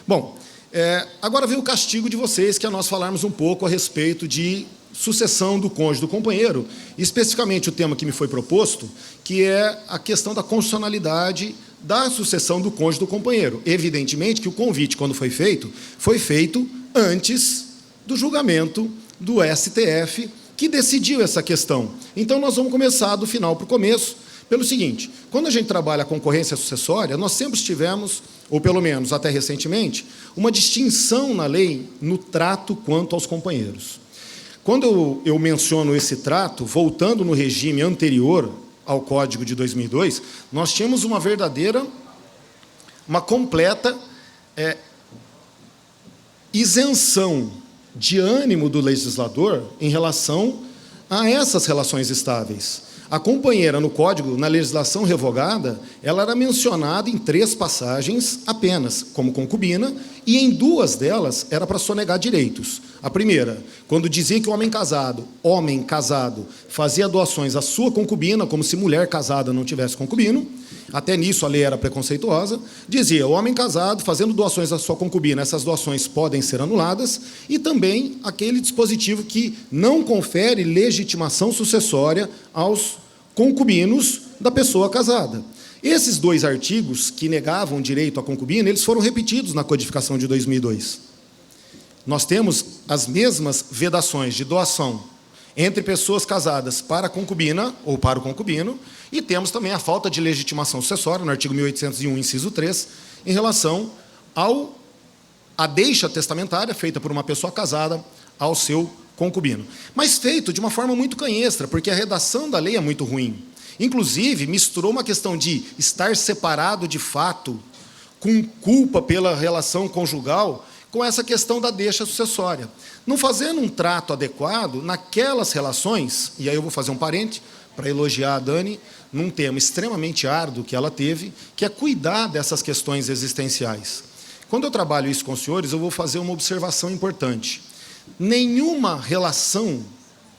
Bom, agora vem o castigo de vocês, que é nós falarmos um pouco a respeito de sucessão do cônjuge do companheiro, especificamente o tema que me foi proposto, que é a questão da constitucionalidade da sucessão do cônjuge do companheiro. Evidentemente que o convite, quando foi feito antes do julgamento do STF, que decidiu essa questão. Então, nós vamos começar do final para o começo, pelo seguinte: quando a gente trabalha a concorrência sucessória, nós sempre tivemos, ou pelo menos até recentemente, uma distinção na lei no trato quanto aos companheiros. Quando eu menciono esse trato, voltando no regime anterior ao Código de 2002, nós tínhamos uma completa isenção de ânimo do legislador em relação a essas relações estáveis. A companheira no Código, na legislação revogada, ela era mencionada em 3 passagens apenas, como concubina, e em 2 delas era para sonegar direitos. A primeira, quando dizia que o homem casado, fazia doações à sua concubina, como se mulher casada não tivesse concubino, até nisso a lei era preconceituosa, dizia: o homem casado fazendo doações à sua concubina, essas doações podem ser anuladas, e também aquele dispositivo que não confere legitimação sucessória aos concubinos da pessoa casada. Esses 2 artigos que negavam direito à concubina, eles foram repetidos na codificação de 2002. Nós temos as mesmas vedações de doação entre pessoas casadas para a concubina ou para o concubino, e temos também a falta de legitimação sucessória, no artigo 1801, inciso 3, em relação à deixa testamentária feita por uma pessoa casada ao seu concubino. Mas feito de uma forma muito canhestra, porque a redação da lei é muito ruim. Inclusive, misturou uma questão de estar separado de fato, com culpa pela relação conjugal, com essa questão da deixa sucessória. Não fazendo um trato adequado naquelas relações, e aí eu vou fazer um parênteses para elogiar a Dani, num tema extremamente árduo que ela teve, que é cuidar dessas questões existenciais. Quando eu trabalho isso com os senhores, eu vou fazer uma observação importante. Nenhuma relação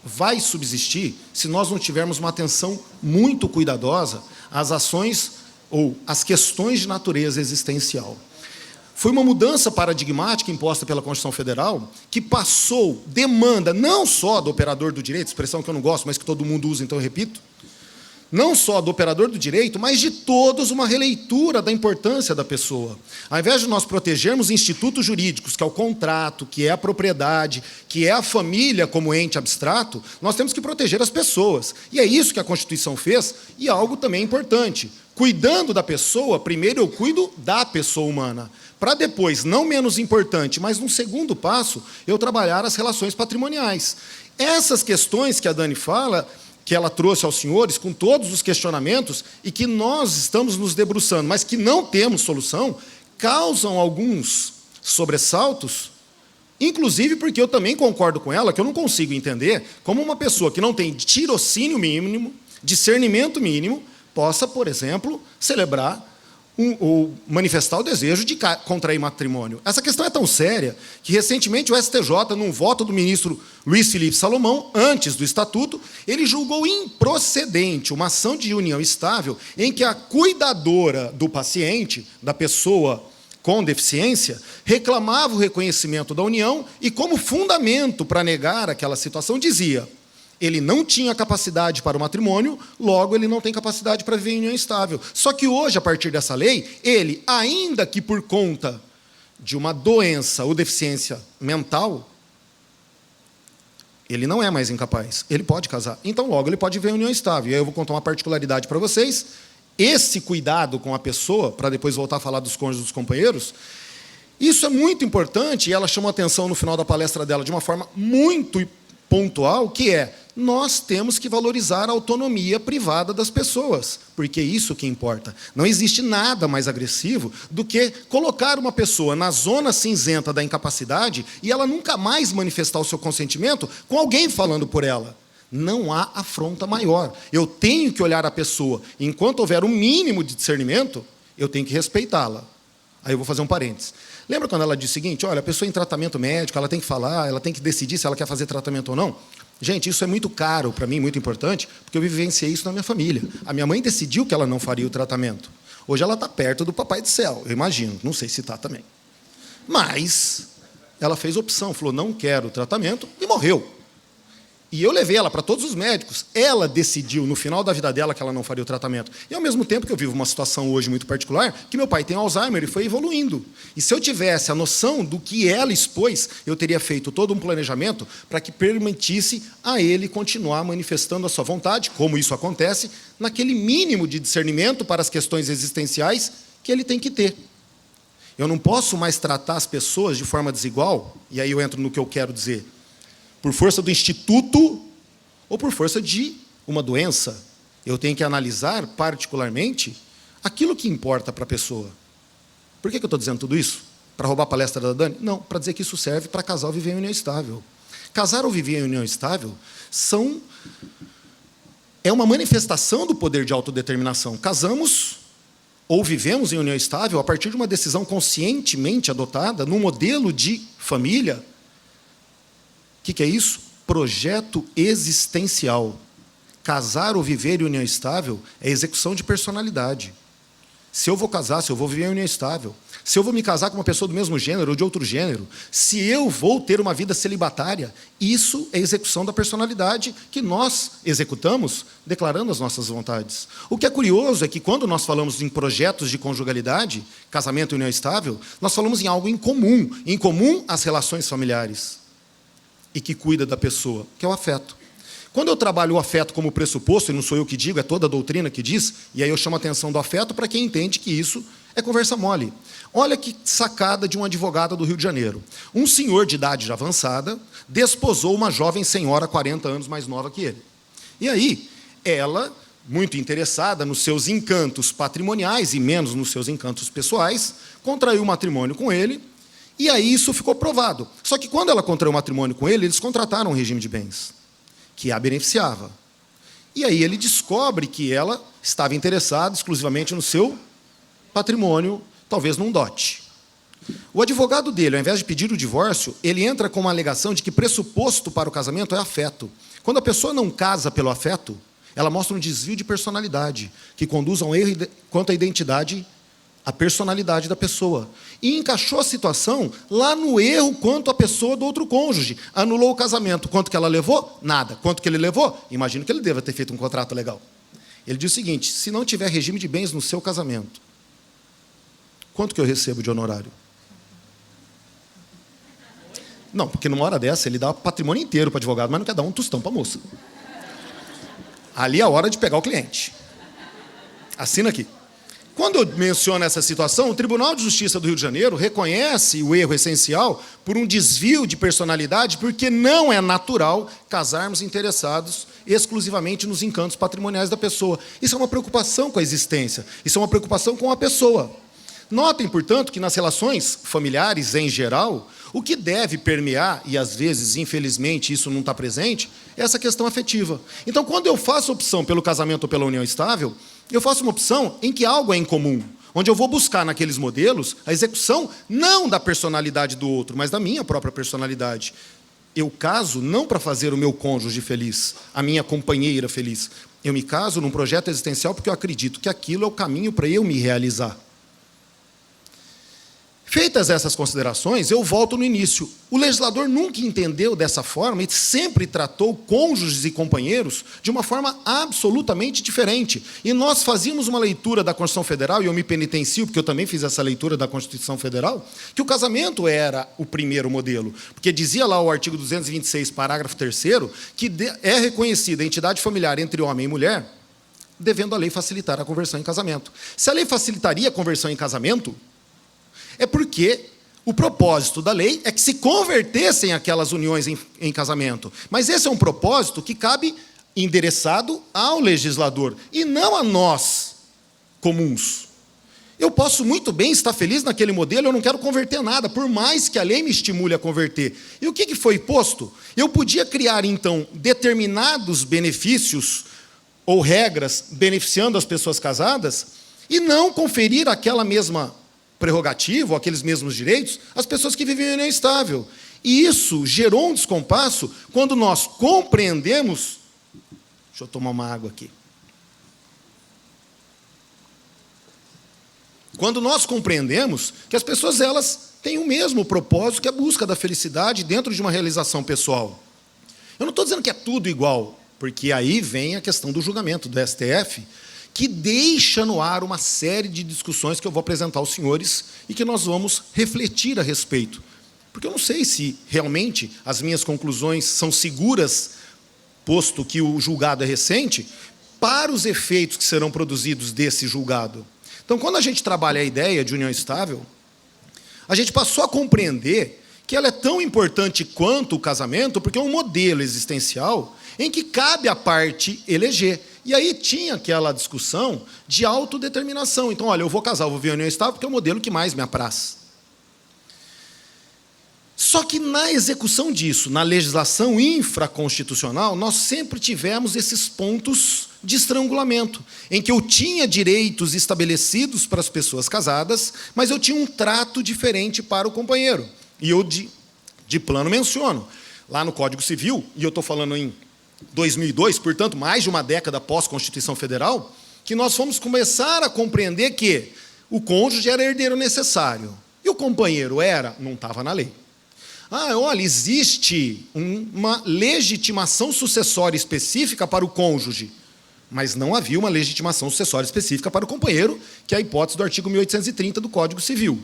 vai subsistir se nós não tivermos uma atenção muito cuidadosa às ações ou às questões de natureza existencial. Foi uma mudança paradigmática imposta pela Constituição Federal, que passou, demanda não só do operador do direito, expressão que eu não gosto, mas que todo mundo usa, então eu repito, não só do operador do direito, mas de todos, uma releitura da importância da pessoa. Ao invés de nós protegermos institutos jurídicos, que é o contrato, que é a propriedade, que é a família como ente abstrato, nós temos que proteger as pessoas. E é isso que a Constituição fez, e algo também importante. Cuidando da pessoa, primeiro eu cuido da pessoa humana, para depois, não menos importante, mas num segundo passo, eu trabalhar as relações patrimoniais. Essas questões que a Dani fala, que ela trouxe aos senhores, com todos os questionamentos, e que nós estamos nos debruçando, mas que não temos solução, causam alguns sobressaltos, inclusive porque eu também concordo com ela, que eu não consigo entender como uma pessoa que não tem tirocínio mínimo, discernimento mínimo, possa, por exemplo, celebrar ou manifestar o desejo de contrair matrimônio. Essa questão é tão séria que, recentemente, o STJ, num voto do ministro Luiz Felipe Salomão, antes do Estatuto, ele julgou improcedente uma ação de união estável em que a cuidadora do paciente, da pessoa com deficiência, reclamava o reconhecimento da união e, como fundamento para negar aquela situação, dizia: ele não tinha capacidade para o matrimônio, logo ele não tem capacidade para viver em união estável. Só que hoje, a partir dessa lei, ele, ainda que por conta de uma doença ou deficiência mental, ele não é mais incapaz, ele pode casar. Então, logo, ele pode viver em união estável. E aí eu vou contar uma particularidade para vocês. Esse cuidado com a pessoa, para depois voltar a falar dos cônjuges dos companheiros, isso é muito importante, e ela chamou a atenção no final da palestra dela de uma forma muito pontual, que é: nós temos que valorizar a autonomia privada das pessoas, porque é isso que importa. Não existe nada mais agressivo do que colocar uma pessoa na zona cinzenta da incapacidade e ela nunca mais manifestar o seu consentimento com alguém falando por ela. Não há afronta maior. Eu tenho que olhar a pessoa, enquanto houver um mínimo de discernimento, eu tenho que respeitá-la. Aí eu vou fazer um parênteses. Lembra quando ela disse o seguinte: olha, a pessoa em tratamento médico, ela tem que falar, ela tem que decidir se ela quer fazer tratamento ou não? Gente, isso é muito caro para mim, muito importante, porque eu vivenciei isso na minha família. A minha mãe decidiu que ela não faria o tratamento. Hoje ela está perto do Papai do Céu, eu imagino, não sei se está também. Mas ela fez opção, falou, não quero o tratamento, e morreu. E eu levei ela para todos os médicos. Ela decidiu, no final da vida dela, que ela não faria o tratamento. E, ao mesmo tempo que eu vivo uma situação hoje muito particular, que meu pai tem Alzheimer e foi evoluindo. E se eu tivesse a noção do que ela expôs, eu teria feito todo um planejamento para que permitisse a ele continuar manifestando a sua vontade, como isso acontece, naquele mínimo de discernimento para as questões existenciais que ele tem que ter. Eu não posso mais tratar as pessoas de forma desigual, e aí eu entro no que eu quero dizer, por força do instituto ou por força de uma doença. Eu tenho que analisar, particularmente, aquilo que importa para a pessoa. Por que eu estou dizendo tudo isso? Para roubar a palestra da Dani? Não, para dizer que isso serve para casar viver em união estável. Casar ou viver em união estável é uma manifestação do poder de autodeterminação. Casamos ou vivemos em união estável a partir de uma decisão conscientemente adotada num modelo de família. O que é isso? Projeto existencial. Casar ou viver em união estável é execução de personalidade. Se eu vou casar, se eu vou viver em união estável, se eu vou me casar com uma pessoa do mesmo gênero ou de outro gênero, se eu vou ter uma vida celibatária, isso é execução da personalidade que nós executamos declarando as nossas vontades. O que é curioso é que quando nós falamos em projetos de conjugalidade, casamento e união estável, nós falamos em algo em comum às relações familiares. E que cuida da pessoa, que é o afeto. Quando eu trabalho o afeto como pressuposto, e não sou eu que digo, é toda a doutrina que diz, e aí eu chamo a atenção do afeto para quem entende que isso é conversa mole. Olha que sacada de um advogado do Rio de Janeiro. Um senhor de idade já avançada desposou uma jovem senhora 40 anos mais nova que ele. E aí, ela, muito interessada nos seus encantos patrimoniais e menos nos seus encantos pessoais, contraiu matrimônio com ele. E aí isso ficou provado. Só que quando ela contraiu matrimônio com ele, eles contrataram um regime de bens, que a beneficiava. E aí ele descobre que ela estava interessada exclusivamente no seu patrimônio, talvez num dote. O advogado dele, ao invés de pedir o divórcio, ele entra com uma alegação de que pressuposto para o casamento é afeto. Quando a pessoa não casa pelo afeto, ela mostra um desvio de personalidade, que conduz a um erro quanto à identidade, a personalidade da pessoa. E encaixou a situação lá no erro quanto à pessoa do outro cônjuge. Anulou o casamento. Quanto que ela levou? Nada. Quanto que ele levou? Imagino que ele deva ter feito um contrato legal. Ele diz o seguinte, se não tiver regime de bens no seu casamento, quanto que eu recebo de honorário? Não, porque numa hora dessa ele dá patrimônio inteiro para o advogado, mas não quer dar um tostão para a moça. Ali é a hora de pegar o cliente. Assina aqui. Quando eu menciono essa situação, o Tribunal de Justiça do Rio de Janeiro reconhece o erro essencial por um desvio de personalidade, porque não é natural casarmos interessados exclusivamente nos encantos patrimoniais da pessoa. Isso é uma preocupação com a existência, isso é uma preocupação com a pessoa. Notem, portanto, que nas relações familiares em geral, o que deve permear, e às vezes, infelizmente, isso não está presente, é essa questão afetiva. Então, quando eu faço opção pelo casamento ou pela união estável, eu faço uma opção em que algo é em comum, onde eu vou buscar naqueles modelos a execução não da personalidade do outro, mas da minha própria personalidade. Eu caso não para fazer o meu cônjuge feliz, a minha companheira feliz. Eu me caso num projeto existencial porque eu acredito que aquilo é o caminho para eu me realizar. Feitas essas considerações, eu volto no início. O legislador nunca entendeu dessa forma e sempre tratou cônjuges e companheiros de uma forma absolutamente diferente. E nós fazíamos uma leitura da Constituição Federal, e eu me penitencio, porque eu também fiz essa leitura da Constituição Federal, que o casamento era o primeiro modelo. Porque dizia lá o artigo 226, parágrafo 3º, que é reconhecida a entidade familiar entre homem e mulher, devendo a lei facilitar a conversão em casamento. Se a lei facilitaria a conversão em casamento, é porque o propósito da lei é que se convertessem aquelas uniões em casamento. Mas esse é um propósito que cabe endereçado ao legislador, e não a nós, comuns. Eu posso muito bem estar feliz naquele modelo, eu não quero converter nada, por mais que a lei me estimule a converter. E o que foi posto? Eu podia criar, então, determinados benefícios ou regras beneficiando as pessoas casadas e não conferir aquela mesma prerrogativa, ou aqueles mesmos direitos, às pessoas que vivem em união estável. E isso gerou um descompasso quando nós compreendemos... Deixa eu tomar uma água aqui. Quando nós compreendemos que as pessoas, elas têm o mesmo propósito, que é a busca da felicidade dentro de uma realização pessoal. Eu não estou dizendo que é tudo igual, porque aí vem a questão do julgamento do STF, que deixa no ar uma série de discussões que eu vou apresentar aos senhores e que nós vamos refletir a respeito. Porque eu não sei se realmente as minhas conclusões são seguras, posto que o julgado é recente, para os efeitos que serão produzidos desse julgado. Então, quando a gente trabalha a ideia de união estável, a gente passou a compreender que ela é tão importante quanto o casamento, porque é um modelo existencial em que cabe à parte eleger. E aí tinha aquela discussão de autodeterminação. Então, olha, eu vou casar, eu vou ver a união estável, porque é o modelo que mais me apraz. Só que na execução disso, na legislação infraconstitucional, nós sempre tivemos esses pontos de estrangulamento, em que eu tinha direitos estabelecidos para as pessoas casadas, mas eu tinha um trato diferente para o companheiro. E eu, de plano, menciono, lá no Código Civil, e eu estou falando em 2002, portanto, mais de uma década após a Constituição Federal, que nós fomos começar a compreender que o cônjuge era herdeiro necessário, e o companheiro era, não estava na lei. Olha, existe uma legitimação sucessória específica para o cônjuge, mas não havia uma legitimação sucessória específica para o companheiro, que é a hipótese do artigo 1830 do Código Civil.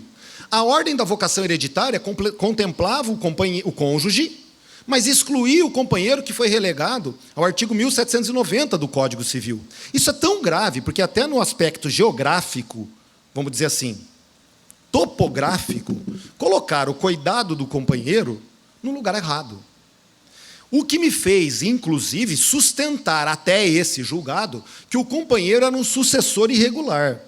A ordem da vocação hereditária contemplava o cônjuge, mas excluía o companheiro, que foi relegado ao artigo 1790 do Código Civil. Isso é tão grave, porque até no aspecto geográfico, vamos dizer assim, topográfico, colocar o cuidado do companheiro no lugar errado. O que me fez, inclusive, sustentar até esse julgado que o companheiro era um sucessor irregular.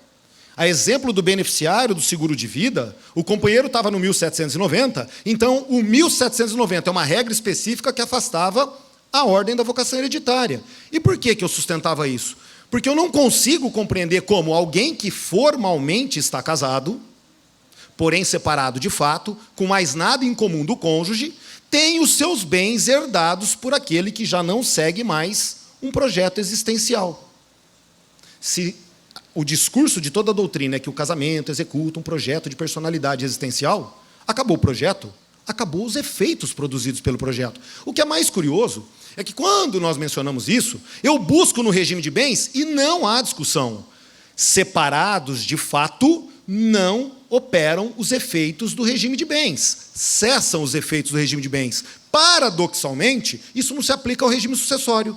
A exemplo do beneficiário do seguro de vida, o companheiro estava no 1790, então o 1790 é uma regra específica que afastava a ordem da vocação hereditária. E por que eu sustentava isso? Porque eu não consigo compreender como alguém que formalmente está casado, porém separado de fato, com mais nada em comum do cônjuge, tem os seus bens herdados por aquele que já não segue mais um projeto existencial. Se o discurso de toda a doutrina é que o casamento executa um projeto de personalidade existencial, acabou o projeto, acabou os efeitos produzidos pelo projeto. O que é mais curioso é que, quando nós mencionamos isso, eu busco no regime de bens e não há discussão. Separados de fato, não operam os efeitos do regime de bens, cessam os efeitos do regime de bens. Paradoxalmente, isso não se aplica ao regime sucessório.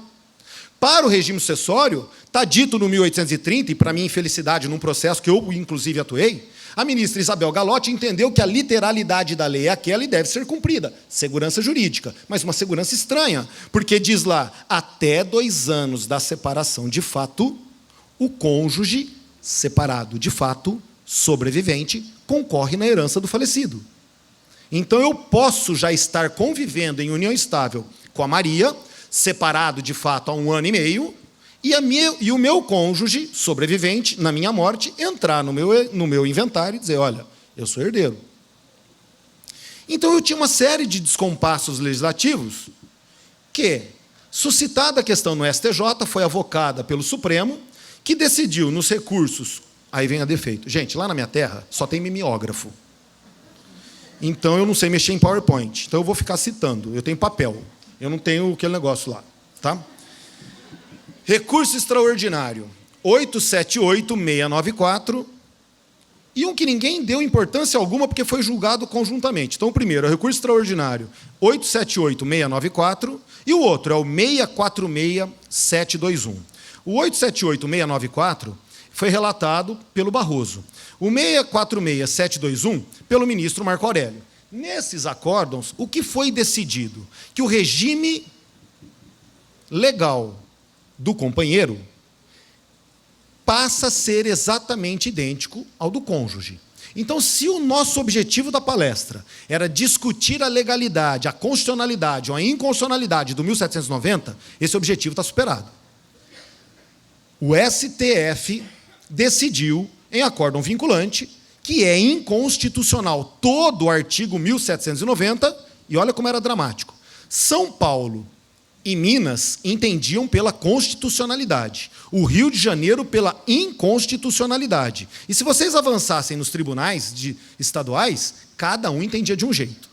Para o regime sucessório, está dito no 1830, e para minha infelicidade, num processo que eu, inclusive, atuei, a ministra Isabel Galotti entendeu que a literalidade da lei é aquela e deve ser cumprida. Segurança jurídica, mas uma segurança estranha, porque diz lá, até 2 anos da separação de fato, o cônjuge separado de fato, sobrevivente, concorre na herança do falecido. Então, eu posso já estar convivendo em união estável com a Maria, separado de fato há 1 ano e meio, e o meu cônjuge sobrevivente, na minha morte, entrar no meu inventário e dizer, olha, eu sou herdeiro. Então, eu tinha uma série de descompassos legislativos que, suscitada a questão no STJ, foi avocada pelo Supremo, que decidiu nos recursos. Aí vem a defeito. Gente, lá na minha terra só tem mimeógrafo. Então eu não sei mexer em PowerPoint. Então eu vou ficar citando. Eu tenho papel. Eu não tenho aquele negócio lá. Tá? Recurso extraordinário 878-694. E um que ninguém deu importância alguma porque foi julgado conjuntamente. Então o primeiro é o recurso extraordinário 878-694. E o outro é o 646-721. O 878-694 foi relatado pelo Barroso. O 646-721, pelo ministro Marco Aurélio. Nesses acórdãos, o que foi decidido? Que o regime legal do companheiro passa a ser exatamente idêntico ao do cônjuge. Então, se o nosso objetivo da palestra era discutir a legalidade, a constitucionalidade ou a inconstitucionalidade do 1790, esse objetivo está superado. O STF decidiu, em acórdão vinculante, que é inconstitucional todo o artigo 1790, e olha como era dramático. São Paulo e Minas entendiam pela constitucionalidade. O Rio de Janeiro pela inconstitucionalidade. E se vocês avançassem nos tribunais estaduais, cada um entendia de um jeito.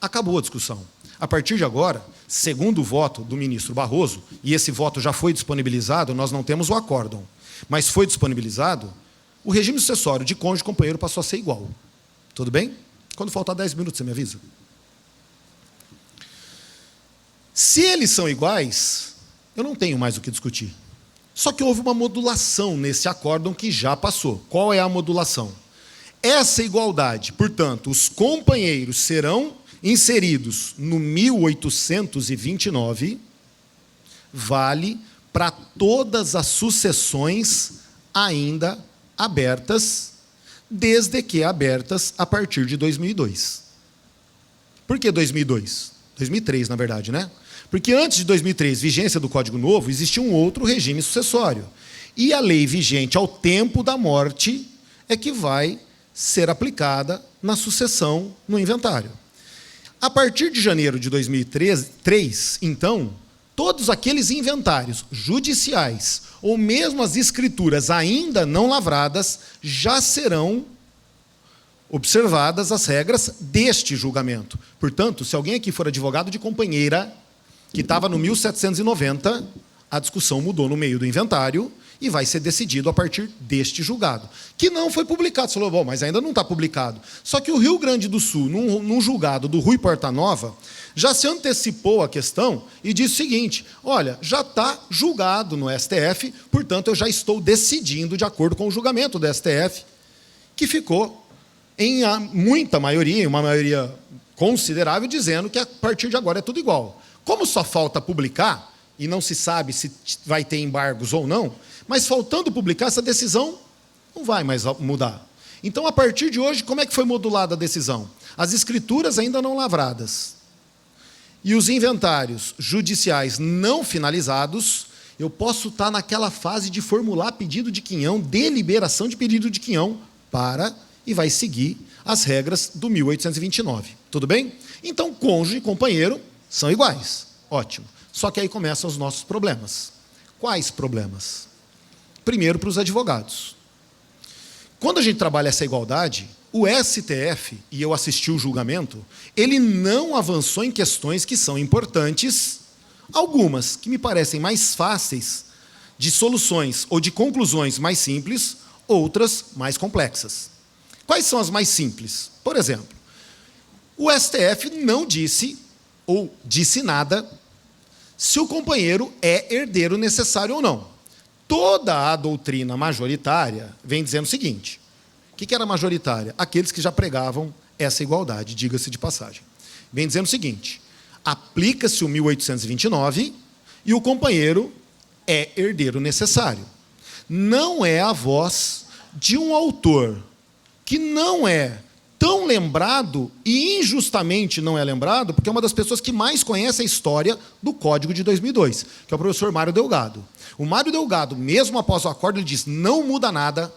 Acabou a discussão. A partir de agora, segundo o voto do ministro Barroso, e esse voto já foi disponibilizado, nós não temos o acórdão, mas foi disponibilizado, o regime sucessório de cônjuge e companheiro passou a ser igual. Tudo bem? Quando faltar 10 minutos, você me avisa. Se eles são iguais, eu não tenho mais o que discutir. Só que houve uma modulação nesse acórdão que já passou. Qual é a modulação? Essa igualdade, portanto, os companheiros serão inseridos no 1829, vale para todas as sucessões ainda abertas, desde que abertas a partir de 2002. Por que 2002? 2003, na verdade, né? Porque antes de 2003, vigência do Código Novo, existia um outro regime sucessório. E a lei vigente ao tempo da morte é que vai ser aplicada na sucessão no inventário. A partir de janeiro de 2003, então, todos aqueles inventários judiciais ou mesmo as escrituras ainda não lavradas já serão observadas as regras deste julgamento. Portanto, se alguém aqui for advogado de companheira, que estava no 1790, a discussão mudou no meio do inventário e vai ser decidido a partir deste julgado, que não foi publicado. Você falou, bom, mas ainda não está publicado. Só que o Rio Grande do Sul, num julgado do Rui Portanova, já se antecipou a questão e disse o seguinte, olha, já está julgado no STF, portanto, eu já estou decidindo de acordo com o julgamento do STF, que ficou em muita maioria, uma maioria considerável, dizendo que a partir de agora é tudo igual. Como só falta publicar, e não se sabe se vai ter embargos ou não, mas faltando publicar, essa decisão não vai mais mudar. Então, a partir de hoje, como é que foi modulada a decisão? As escrituras ainda não lavradas e os inventários judiciais não finalizados, eu posso estar naquela fase de formular pedido de quinhão, deliberação de pedido de quinhão, e vai seguir as regras do 1829. Tudo bem? Então, cônjuge e companheiro são iguais. Ótimo. Só que aí começam os nossos problemas. Quais problemas? Primeiro, para os advogados. Quando a gente trabalha essa igualdade, o STF, e eu assisti o julgamento, ele não avançou em questões que são importantes, algumas que me parecem mais fáceis de soluções ou de conclusões mais simples, outras mais complexas. Quais são as mais simples? Por exemplo, o STF não disse, ou disse nada, se o companheiro é herdeiro necessário ou não. Toda a doutrina majoritária vem dizendo o seguinte, o que era majoritária? Aqueles que já pregavam essa igualdade, diga-se de passagem. Vem dizendo o seguinte, aplica-se o 1829 e o companheiro é herdeiro necessário. Não é a voz de um autor que não é tão lembrado, e injustamente não é lembrado, porque é uma das pessoas que mais conhece a história do Código de 2002, que é o professor Mário Delgado. O Mário Delgado, mesmo após o acordo, ele diz, não muda nada,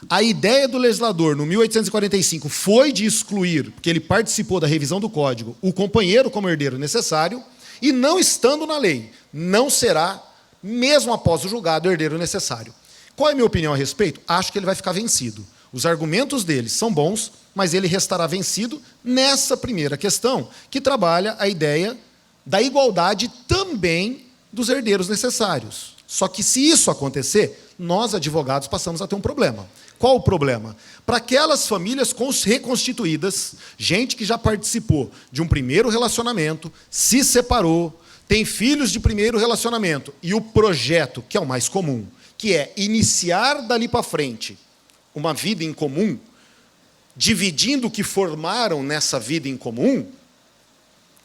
a ideia do legislador, no 1845, foi de excluir, porque ele participou da revisão do Código, o companheiro como herdeiro necessário, e não estando na lei, não será, mesmo após o julgado, herdeiro necessário. Qual é a minha opinião a respeito? Acho que ele vai ficar vencido. Os argumentos dele são bons, mas ele restará vencido nessa primeira questão, que trabalha a ideia da igualdade também dos herdeiros necessários. Só que, se isso acontecer, nós, advogados, passamos a ter um problema. Qual o problema? Para aquelas famílias reconstituídas, gente que já participou de um primeiro relacionamento, se separou, tem filhos de primeiro relacionamento, e o projeto, que é o mais comum, que é iniciar dali para frente uma vida em comum, dividindo o que formaram nessa vida em comum,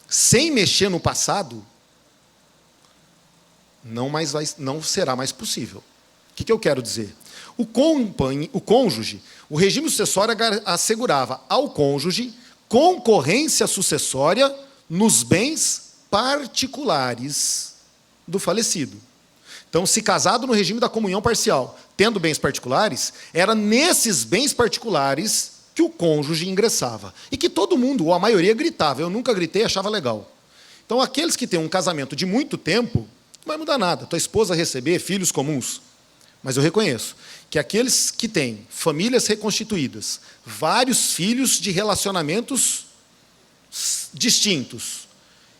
sem mexer no passado, não será mais possível. O que eu quero dizer? O cônjuge, o regime sucessório assegurava ao cônjuge concorrência sucessória nos bens particulares do falecido. Então, se casado no regime da comunhão parcial, tendo bens particulares, era nesses bens particulares que o cônjuge ingressava. E que todo mundo, ou a maioria, gritava. Eu nunca gritei, achava legal. Então, aqueles que têm um casamento de muito tempo, não vai mudar nada. Tua esposa receber filhos comuns. Mas eu reconheço que aqueles que têm famílias reconstituídas, vários filhos de relacionamentos distintos,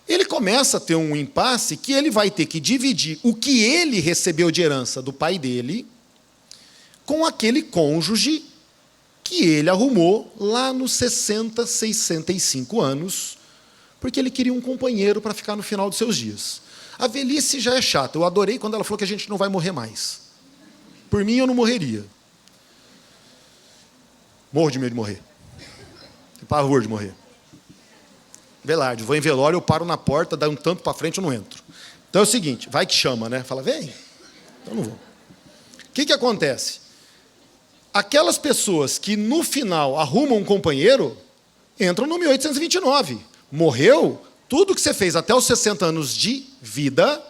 ele começa a ter um impasse que ele vai ter que dividir o que ele recebeu de herança do pai dele com aquele cônjuge que ele arrumou lá nos 60, 65 anos, porque ele queria um companheiro para ficar no final dos seus dias. A velhice já é chata. Eu adorei quando ela falou que a gente não vai morrer mais. Por mim, eu não morreria. Morro de medo de morrer. Tenho pavor de morrer. Velarde, vou em velório, eu paro na porta, dá um tanto para frente, eu não entro. Então é o seguinte, vai que chama, né? Fala, vem. Então eu não vou. O que acontece? Aquelas pessoas que no final arrumam um companheiro, entram no 1829. Morreu, tudo que você fez até os 60 anos de vida,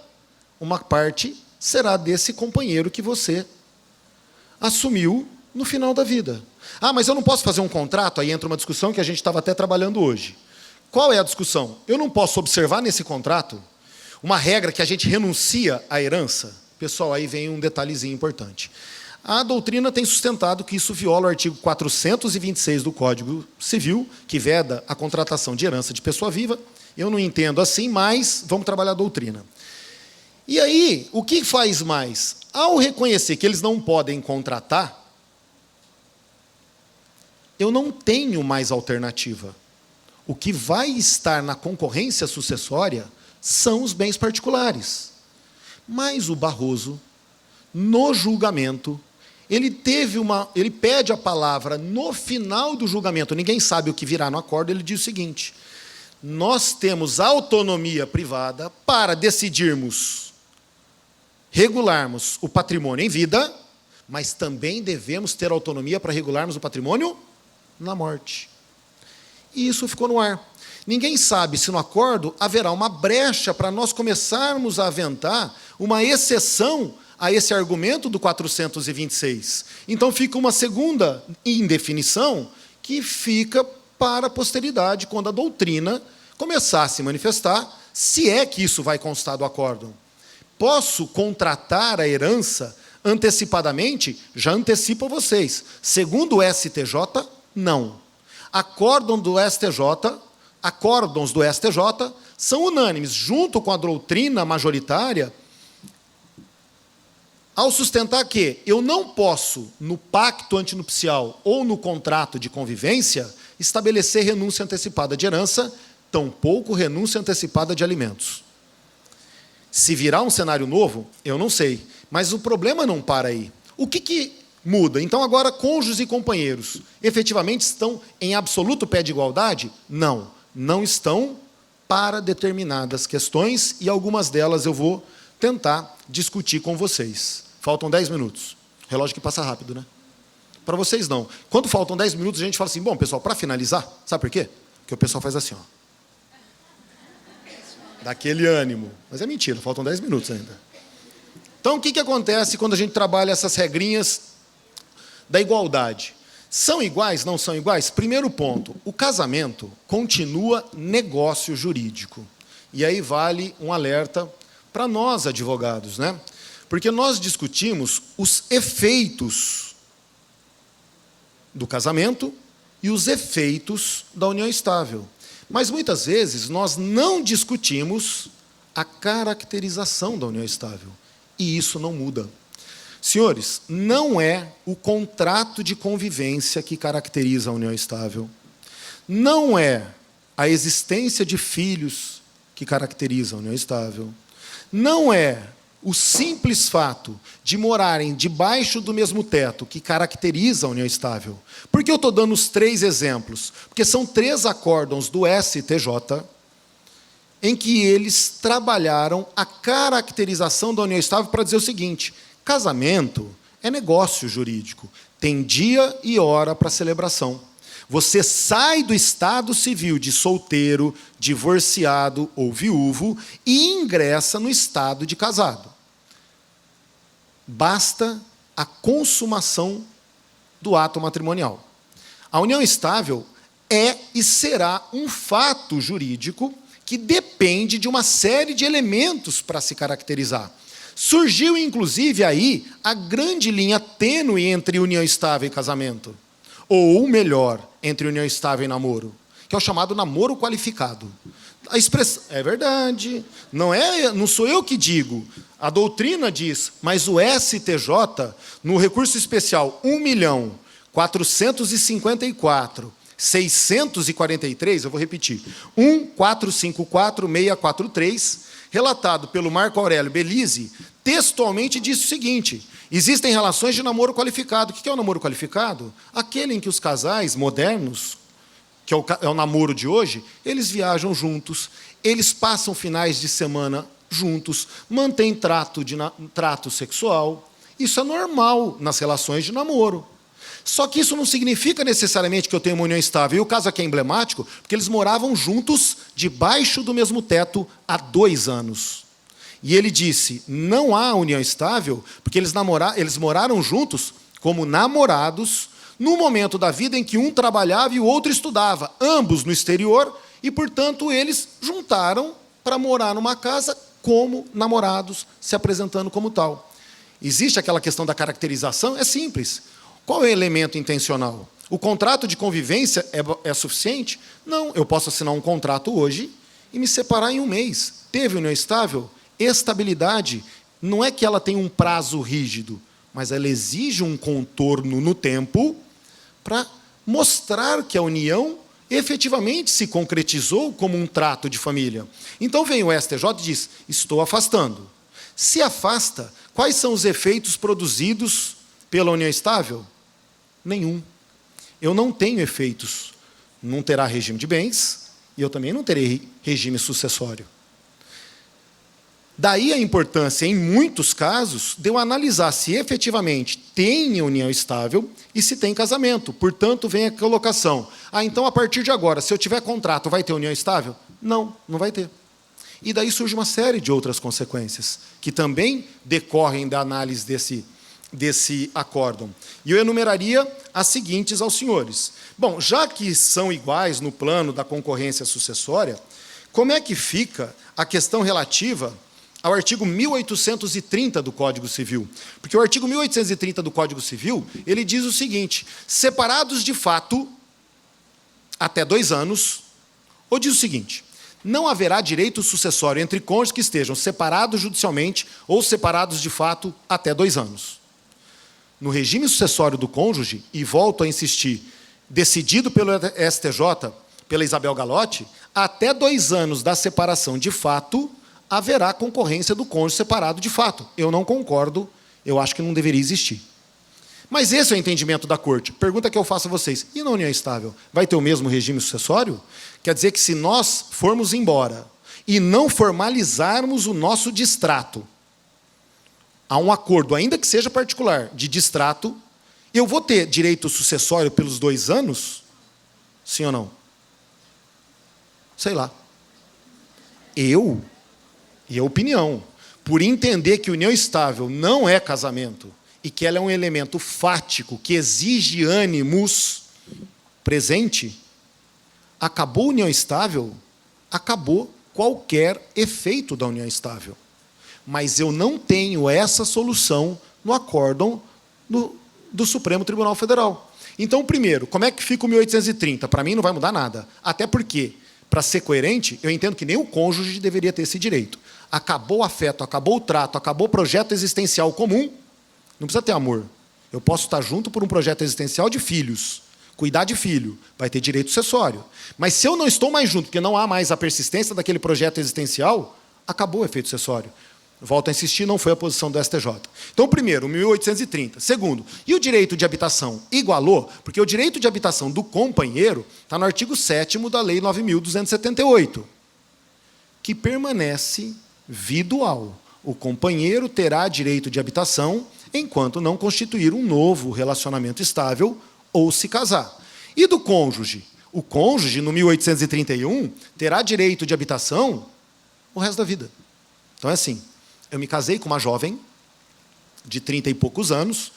uma parte será desse companheiro que você assumiu no final da vida. Ah, mas eu não posso fazer um contrato? Aí entra uma discussão que a gente estava até trabalhando hoje. Qual é a discussão? Eu não posso observar nesse contrato uma regra que a gente renuncia à herança? Pessoal, aí vem um detalhezinho importante. A doutrina tem sustentado que isso viola o artigo 426 do Código Civil, que veda a contratação de herança de pessoa viva. Eu não entendo assim, mas vamos trabalhar a doutrina. E aí, o que faz mais? Ao reconhecer que eles não podem contratar, eu não tenho mais alternativa. O que vai estar na concorrência sucessória são os bens particulares. Mas o Barroso, no julgamento, ele pede a palavra no final do julgamento, ninguém sabe o que virá no acordo, ele diz o seguinte: nós temos autonomia privada para decidirmos regularmos o patrimônio em vida, mas também devemos ter autonomia para regularmos o patrimônio na morte. E isso ficou no ar. Ninguém sabe se no acordo haverá uma brecha para nós começarmos a aventar uma exceção a esse argumento do 426. Então fica uma segunda indefinição que fica para a posteridade, quando a doutrina começar a se manifestar, se é que isso vai constar do acórdão. Posso contratar a herança antecipadamente? Já antecipo a vocês. Segundo o STJ, não. Acórdãos do STJ são unânimes, junto com a doutrina majoritária, ao sustentar que eu não posso, no pacto antinupcial ou no contrato de convivência, estabelecer renúncia antecipada de herança, tampouco renúncia antecipada de alimentos. Se virá um cenário novo, eu não sei, mas o problema não para aí. O que muda? Então, agora, cônjuges e companheiros, efetivamente estão em absoluto pé de igualdade? Não, não estão para determinadas questões, e algumas delas eu vou tentar discutir com vocês. Faltam 10 minutos. Relógio que passa rápido, né? Para vocês, não. Quando faltam 10 minutos, a gente fala assim, bom, pessoal, para finalizar, sabe por quê? Porque o pessoal faz assim, ó. Daquele ânimo. Mas é mentira, faltam 10 minutos ainda. Então, o que acontece quando a gente trabalha essas regrinhas da igualdade? São iguais, não são iguais? Primeiro ponto, o casamento continua negócio jurídico. E aí vale um alerta para nós, advogados, né? Porque nós discutimos os efeitos do casamento e os efeitos da união estável. Mas, muitas vezes, nós não discutimos a caracterização da união estável. E isso não muda. Senhores, não é o contrato de convivência que caracteriza a união estável. Não é a existência de filhos que caracteriza a união estável. Não é o simples fato de morarem debaixo do mesmo teto que caracteriza a união estável. Por que eu estou dando os 3 exemplos? Porque são 3 acórdãos do STJ em que eles trabalharam a caracterização da união estável para dizer o seguinte: casamento é negócio jurídico, tem dia e hora para celebração. Você sai do estado civil de solteiro, divorciado ou viúvo e ingressa no estado de casado. Basta a consumação do ato matrimonial. A união estável é e será um fato jurídico que depende de uma série de elementos para se caracterizar. Surgiu, inclusive, aí a grande linha tênue entre união estável e casamento. Ou, melhor, entre união estável e namoro, que é o chamado namoro qualificado. A expressão é verdade, não sou eu que digo, a doutrina diz, mas o STJ, no recurso especial 1.454.643, eu vou repetir, 1.454.643, relatado pelo Marco Aurélio Belize, textualmente diz o seguinte: existem relações de namoro qualificado. O que é o namoro qualificado? Aquele em que os casais modernos, que é o namoro de hoje, eles viajam juntos, eles passam finais de semana juntos, mantêm trato sexual. Isso é normal nas relações de namoro. Só que isso não significa necessariamente que eu tenho uma união estável. E o caso aqui é emblemático, porque eles moravam juntos, debaixo do mesmo teto, há 2 anos. E ele disse, não há união estável, porque eles moraram juntos como namorados, no momento da vida em que um trabalhava e o outro estudava, ambos no exterior, e, portanto, eles juntaram para morar numa casa como namorados, se apresentando como tal. Existe aquela questão da caracterização? É simples. Qual é o elemento intencional? O contrato de convivência é suficiente? Não, eu posso assinar um contrato hoje e me separar em 1 mês. Teve união estável? Estabilidade não é que ela tem um prazo rígido, mas ela exige um contorno no tempo para mostrar que a união efetivamente se concretizou como um trato de família. Então vem o STJ e diz, estou afastando. Se afasta, quais são os efeitos produzidos pela união estável? Nenhum. Eu não tenho efeitos. Não terá regime de bens e eu também não terei regime sucessório. Daí a importância, em muitos casos, de eu analisar se efetivamente tem união estável e se tem casamento. Portanto, vem a colocação. Então, a partir de agora, se eu tiver contrato, vai ter união estável? Não, não vai ter. E daí surge uma série de outras consequências, que também decorrem da análise desse acórdão. E eu enumeraria as seguintes aos senhores. Bom, já que são iguais no plano da concorrência sucessória, como é que fica a questão relativa ao artigo 1830 do Código Civil? Porque o artigo 1830 do Código Civil, ele diz o seguinte, separados de fato, até 2 anos, ou diz o seguinte, não haverá direito sucessório entre cônjuges que estejam separados judicialmente ou separados de fato até 2 anos. No regime sucessório do cônjuge, e volto a insistir, decidido pelo STJ, pela Isabel Galotti, até 2 anos da separação de fato, haverá concorrência do cônjuge separado de fato. Eu não concordo, eu acho que não deveria existir. Mas esse é o entendimento da Corte. Pergunta que eu faço a vocês, e na união estável? Vai ter o mesmo regime sucessório? Quer dizer que se nós formos embora e não formalizarmos o nosso distrato, há um acordo, ainda que seja particular, de distrato, eu vou ter direito sucessório pelos 2 anos? Sim ou não? Sei lá. E a opinião, por entender que união estável não é casamento e que ela é um elemento fático que exige ânimos presente, acabou a união estável, acabou qualquer efeito da união estável. Mas eu não tenho essa solução no acórdão do Supremo Tribunal Federal. Então, primeiro, como é que fica o 1830? Para mim não vai mudar nada. Até porque, para ser coerente, eu entendo que nem o cônjuge deveria ter esse direito. Acabou o afeto, acabou o trato, acabou o projeto existencial comum, não precisa ter amor. Eu posso estar junto por um projeto existencial de filhos, cuidar de filho, vai ter direito sucessório. Mas se eu não estou mais junto, porque não há mais a persistência daquele projeto existencial, acabou o efeito sucessório. Volto a insistir, não foi a posição do STJ. Então, primeiro, 1830. Segundo, e o direito de habitação igualou? Porque o direito de habitação do companheiro está no artigo 7º da Lei 9.278, que permanece vidual. O companheiro terá direito de habitação enquanto não constituir um novo relacionamento estável ou se casar. E do cônjuge? O cônjuge, no 1831, terá direito de habitação o resto da vida. Então, é assim, eu me casei com uma jovem de 30 e poucos anos,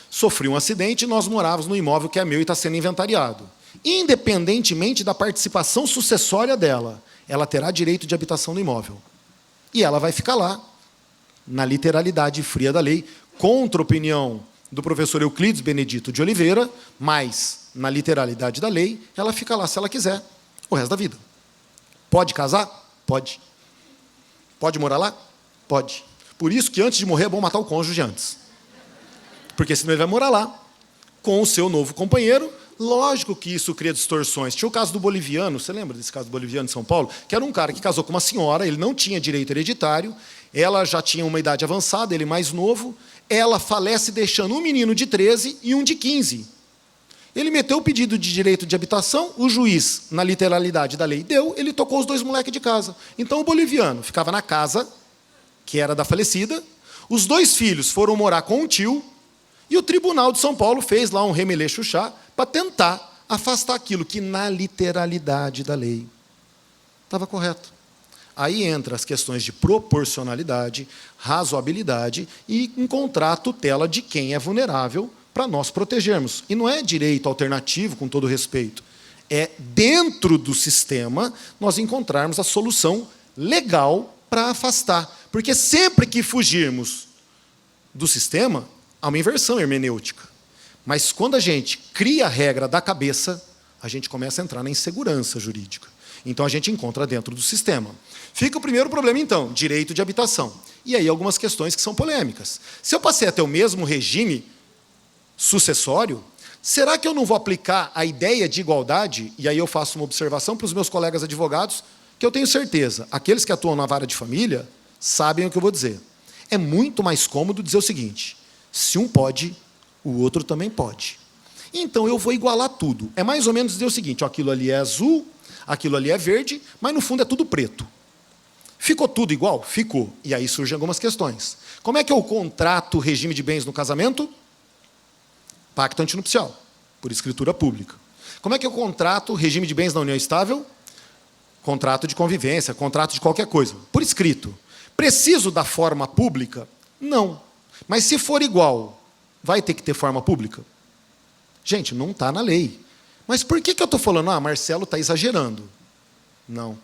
sofri um acidente e nós morávamos no imóvel que é meu e está sendo inventariado. independentemente da participação sucessória dela, ela terá direito de habitação no imóvel. E ela vai ficar lá, na literalidade fria da lei, contra a opinião do professor Euclides Benedito de Oliveira, mas, na literalidade da lei, ela fica lá, se ela quiser, o resto da vida. Pode casar? Pode. Pode morar lá? Pode. Por isso que, antes de morrer, é bom matar o cônjuge antes. Porque senão ele vai morar lá, com o seu novo companheiro. Lógico que isso cria distorções. Tinha o caso do boliviano, você lembra desse caso do boliviano de São Paulo? Que era um cara que casou com uma senhora, ele não tinha direito hereditário, ela já tinha uma idade avançada, ele mais novo, ela falece deixando um menino de 13 e um de 15. Ele meteu o pedido de direito de habitação, o juiz, na literalidade da lei, deu, ele tocou os 2 moleques de casa. Então o boliviano ficava na casa, que era da falecida, os 2 filhos foram morar com o tio, e o Tribunal de São Paulo fez lá um remelê-chuchá para tentar afastar aquilo que, na literalidade da lei, estava correto. Aí entra as questões de proporcionalidade, razoabilidade e encontrar a tutela de quem é vulnerável para nós protegermos. E não é direito alternativo, com todo respeito. É, dentro do sistema, nós encontrarmos a solução legal para afastar. Porque sempre que fugirmos do sistema, há uma inversão hermenêutica. Mas quando a gente cria a regra da cabeça, a gente começa a entrar na insegurança jurídica. Então a gente encontra dentro do sistema. Fica o primeiro problema, então, direito de habitação. E aí algumas questões que são polêmicas. Se eu passei a ter o mesmo regime sucessório, será que eu não vou aplicar a ideia de igualdade? E aí eu faço uma observação para os meus colegas advogados, que eu tenho certeza, aqueles que atuam na vara de família sabem o que eu vou dizer. É muito mais cômodo dizer o seguinte: se um pode, o outro também pode. Então eu vou igualar tudo. É mais ou menos dizer o seguinte: ó, aquilo ali é azul, aquilo ali é verde, mas no fundo é tudo preto. Ficou tudo igual? Ficou. E aí surgem algumas questões. Como é que eu contrato o regime de bens no casamento? Pacto antinupcial, por escritura pública. Como é que eu contrato o regime de bens na união estável? Contrato de convivência, contrato de qualquer coisa, por escrito. Preciso da forma pública? Não. Mas se for igual, vai ter que ter forma pública? Gente, não está na lei. Mas por que eu estou falando, Marcelo está exagerando? Não.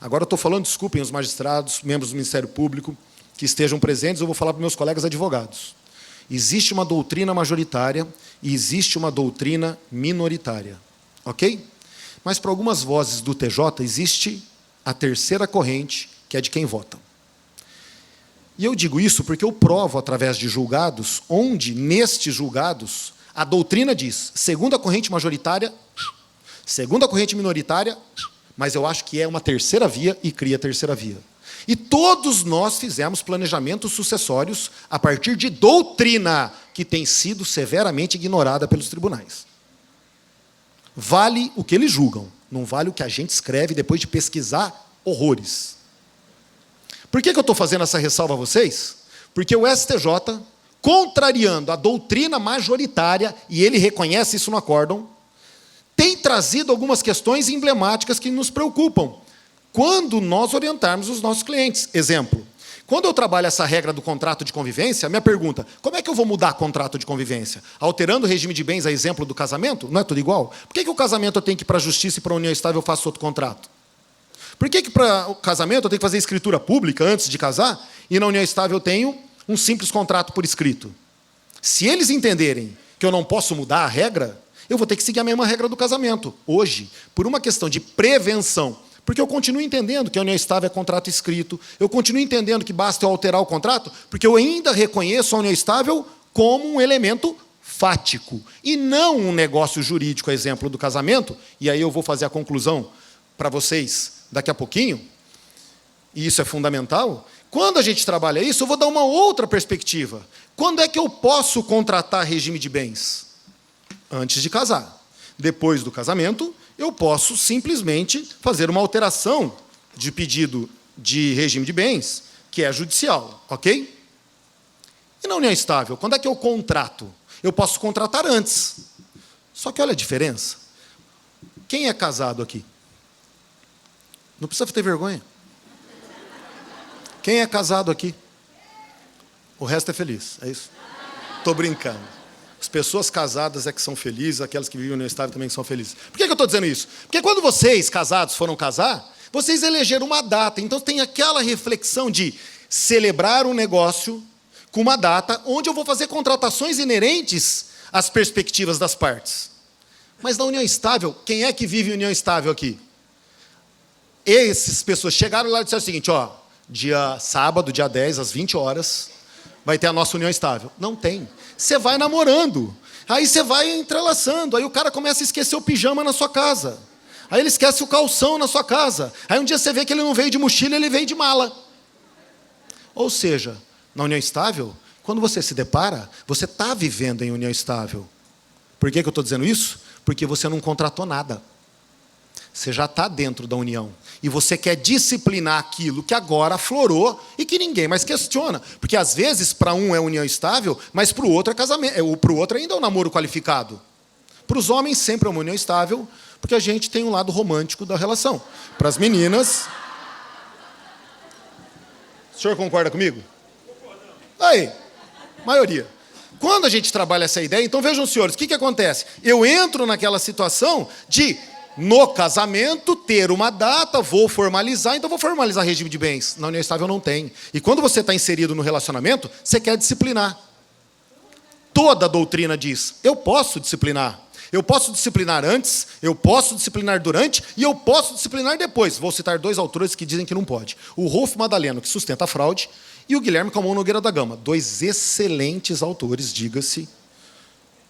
Agora eu estou falando, desculpem os magistrados, membros do Ministério Público, que estejam presentes, eu vou falar para meus colegas advogados. Existe uma doutrina majoritária e existe uma doutrina minoritária. Ok? Mas para algumas vozes do TJ, existe a terceira corrente, que é de quem vota. E eu digo isso porque eu provo através de julgados, onde, nestes julgados, a doutrina diz, segunda corrente majoritária, segunda corrente minoritária, mas eu acho que é uma terceira via e cria a terceira via. E todos nós fizemos planejamentos sucessórios a partir de doutrina que tem sido severamente ignorada pelos tribunais. Vale o que eles julgam, não vale o que a gente escreve depois de pesquisar horrores. Por que eu estou fazendo essa ressalva a vocês? Porque o STJ, contrariando a doutrina majoritária, e ele reconhece isso no acórdão, tem trazido algumas questões emblemáticas que nos preocupam quando nós orientarmos os nossos clientes. Exemplo, quando eu trabalho essa regra do contrato de convivência, minha pergunta, como é que eu vou mudar contrato de convivência? Alterando o regime de bens a exemplo do casamento? Não é tudo igual? Por que o casamento eu tenho que ir para a justiça e para a união estável eu faço outro contrato? Por que para o casamento eu tenho que fazer escritura pública antes de casar e na união estável eu tenho um simples contrato por escrito? Se eles entenderem que eu não posso mudar a regra, eu vou ter que seguir a mesma regra do casamento. Hoje, por uma questão de prevenção, porque eu continuo entendendo que a união estável é contrato escrito, eu continuo entendendo que basta eu alterar o contrato, porque eu ainda reconheço a união estável como um elemento fático, e não um negócio jurídico, a exemplo do casamento, e aí eu vou fazer a conclusão para vocês daqui a pouquinho, e isso é fundamental. Quando a gente trabalha isso, eu vou dar uma outra perspectiva. Quando é que eu posso contratar regime de bens? Antes de casar. Depois do casamento, eu posso simplesmente fazer uma alteração de pedido de regime de bens, que é judicial, ok? E na união estável, quando é que eu contrato? Eu posso contratar antes. Só que olha a diferença. Quem é casado aqui? Não precisa ter vergonha. Quem é casado aqui? O resto é feliz, é isso? Estou brincando. As pessoas casadas é que são felizes, aquelas que vivem em união estável também são felizes. Por que eu estou dizendo isso? Porque quando vocês, casados, foram casar, vocês elegeram uma data. Então tem aquela reflexão de celebrar um negócio com uma data onde eu vou fazer contratações inerentes às perspectivas das partes. Mas na união estável, quem é que vive em união estável aqui? Essas pessoas chegaram lá e disseram o seguinte, ó, dia sábado, dia 10, às 20 horas, vai ter a nossa união estável. Não tem. Você vai namorando, aí você vai entrelaçando, aí o cara começa a esquecer o pijama na sua casa, aí ele esquece o calção na sua casa, aí um dia você vê que ele não veio de mochila, ele veio de mala. Ou seja, na união estável, quando você se depara, você está vivendo em união estável. Por que eu estou dizendo isso? Porque você não contratou nada. Você já está dentro da união. E você quer disciplinar aquilo que agora aflorou e que ninguém mais questiona. Porque, às vezes, para um é união estável, mas para o outro é casamento. Para o outro ainda é um namoro qualificado. Para os homens, sempre é uma união estável, porque a gente tem um lado romântico da relação. Para as meninas... O senhor concorda comigo? Aí, maioria. Quando a gente trabalha essa ideia, então vejam, senhores, o que acontece? Eu entro naquela situação de... No casamento, ter uma data, vou formalizar, então vou formalizar regime de bens. Na união estável não tem. E quando você está inserido no relacionamento, você quer disciplinar. Toda a doutrina diz, eu posso disciplinar. Eu posso disciplinar antes, eu posso disciplinar durante e eu posso disciplinar depois. Vou citar 2 autores que dizem que não pode. O Rolf Madaleno, que sustenta a fraude, e o Guilherme Calmon Nogueira da Gama. 2 excelentes autores, diga-se,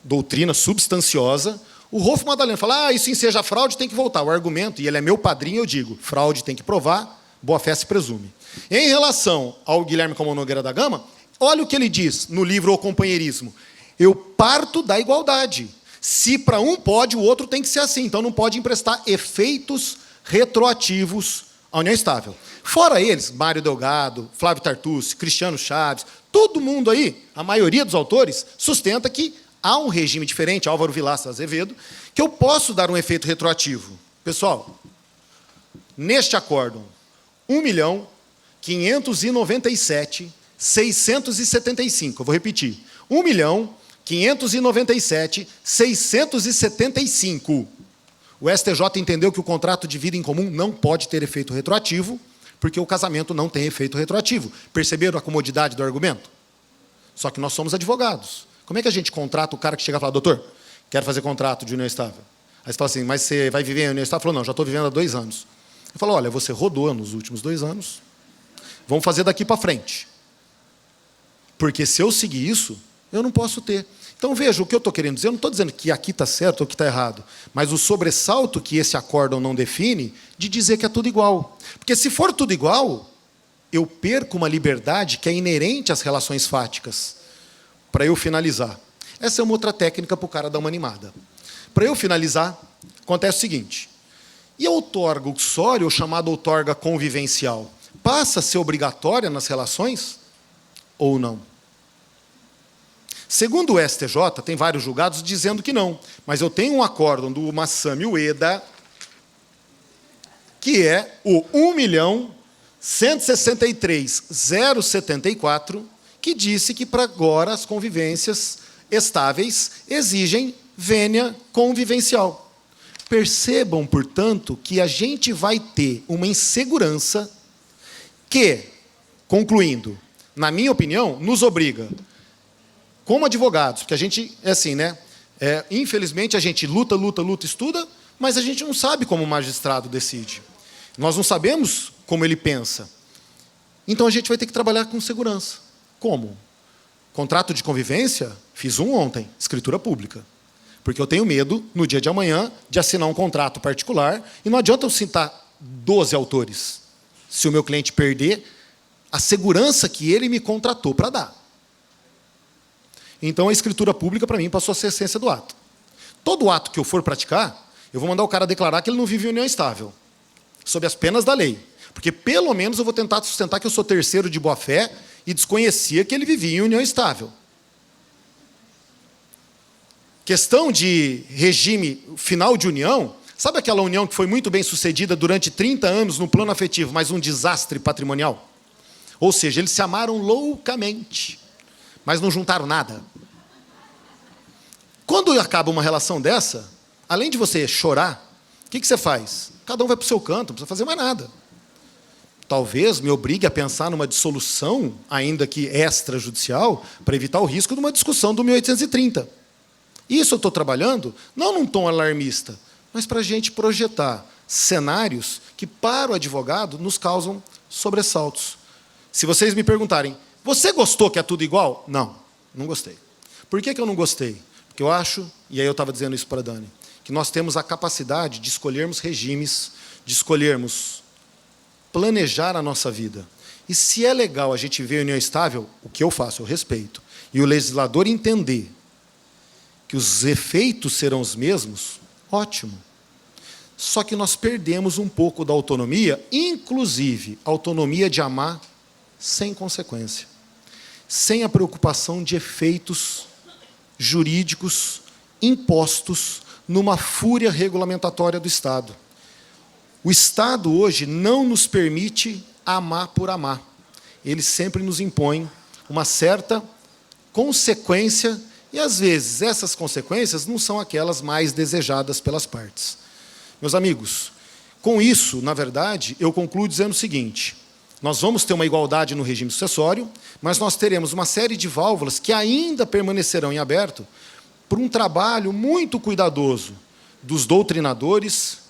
doutrina substanciosa. O Rolf Madaleno fala, isso enseja fraude, tem que voltar. O argumento, e ele é meu padrinho, eu digo, fraude tem que provar, boa-fé se presume. Em relação ao Guilherme Calmon Nogueira da Gama, olha o que ele diz no livro O Companheirismo. Eu parto da igualdade. Se para um pode, o outro tem que ser assim. Então não pode emprestar efeitos retroativos à união estável. Fora eles, Mário Delgado, Flávio Tartucci, Cristiano Chaves, todo mundo aí, a maioria dos autores, sustenta que há um regime diferente, Álvaro Vilaça Azevedo, que eu posso dar um efeito retroativo. Pessoal, neste acórdão, 1.597.675. Eu vou repetir. 1.597.675. O STJ entendeu que o contrato de vida em comum não pode ter efeito retroativo, porque o casamento não tem efeito retroativo. Perceberam a comodidade do argumento? Só que nós somos advogados. Como é que a gente contrata o cara que chega e fala, doutor, quero fazer contrato de união estável? Aí você fala assim, mas você vai viver em união estável? Ele falou, não, já estou vivendo há 2 anos. Eu falo, olha, você rodou nos últimos 2 anos, vamos fazer daqui para frente. Porque se eu seguir isso, eu não posso ter. Então, veja, o que eu estou querendo dizer, eu não estou dizendo que aqui está certo ou que está errado, mas o sobressalto que esse acórdão não define, de dizer que é tudo igual. Porque se for tudo igual, eu perco uma liberdade que é inerente às relações fáticas. Para eu finalizar, essa é uma outra técnica para o cara dar uma animada. Para eu finalizar, acontece o seguinte, e a outorga uxória, ou chamada outorga convivencial, passa a ser obrigatória nas relações ou não? Segundo o STJ, tem vários julgados dizendo que não, mas eu tenho um acórdão do Massami Ueda, que é o 1.163.074, que disse que, para agora, as convivências estáveis exigem vênia convivencial. Percebam, portanto, que a gente vai ter uma insegurança que, concluindo, na minha opinião, nos obriga, como advogados, porque a gente é assim, né? Infelizmente, a gente luta, estuda, mas a gente não sabe como o magistrado decide. Nós não sabemos como ele pensa. Então, a gente vai ter que trabalhar com segurança. Como? Contrato de convivência? Fiz um ontem, escritura pública. Porque eu tenho medo, no dia de amanhã, de assinar um contrato particular, e não adianta eu citar 12 autores, se o meu cliente perder a segurança que ele me contratou para dar. Então, a escritura pública, para mim, passou a ser a essência do ato. Todo ato que eu for praticar, eu vou mandar o cara declarar que ele não vive em união estável, sob as penas da lei. Porque, pelo menos, eu vou tentar sustentar que eu sou terceiro de boa-fé e desconhecia que ele vivia em união estável. Questão de regime final de união, sabe aquela união que foi muito bem sucedida durante 30 anos no plano afetivo, mas um desastre patrimonial? Ou seja, eles se amaram loucamente, mas não juntaram nada. Quando acaba uma relação dessa, além de você chorar, o que você faz? Cada um vai para o seu canto, não precisa fazer mais nada. Talvez me obrigue a pensar numa dissolução, ainda que extrajudicial, para evitar o risco de uma discussão do 1830. Isso eu estou trabalhando, não num tom alarmista, mas para a gente projetar cenários que, para o advogado, nos causam sobressaltos. Se vocês me perguntarem, você gostou que é tudo igual? Não, não gostei. Por que eu não gostei? Porque eu acho, e aí eu estava dizendo isso para a Dani, que nós temos a capacidade de escolhermos regimes, de escolhermos planejar a nossa vida. E se é legal a gente ver a união estável, o que eu faço, eu respeito. E o legislador entender que os efeitos serão os mesmos, ótimo. Só que nós perdemos um pouco da autonomia, inclusive a autonomia de amar sem consequência, sem a preocupação de efeitos jurídicos impostos numa fúria regulamentatória do Estado. O Estado hoje não nos permite amar por amar. Ele sempre nos impõe uma certa consequência e, às vezes, essas consequências não são aquelas mais desejadas pelas partes. Meus amigos, com isso, na verdade, eu concluo dizendo o seguinte: nós vamos ter uma igualdade no regime sucessório, mas nós teremos uma série de válvulas que ainda permanecerão em aberto por um trabalho muito cuidadoso dos doutrinadores,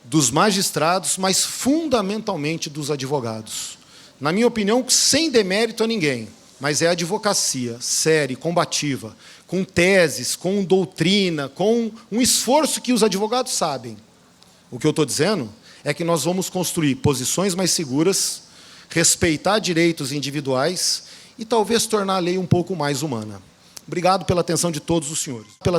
dos magistrados, mas fundamentalmente dos advogados. Na minha opinião, sem demérito a ninguém, mas é a advocacia séria, combativa, com teses, com doutrina, com um esforço que os advogados sabem. O que eu estou dizendo é que nós vamos construir posições mais seguras, respeitar direitos individuais e talvez tornar a lei um pouco mais humana. Obrigado pela atenção de todos os senhores.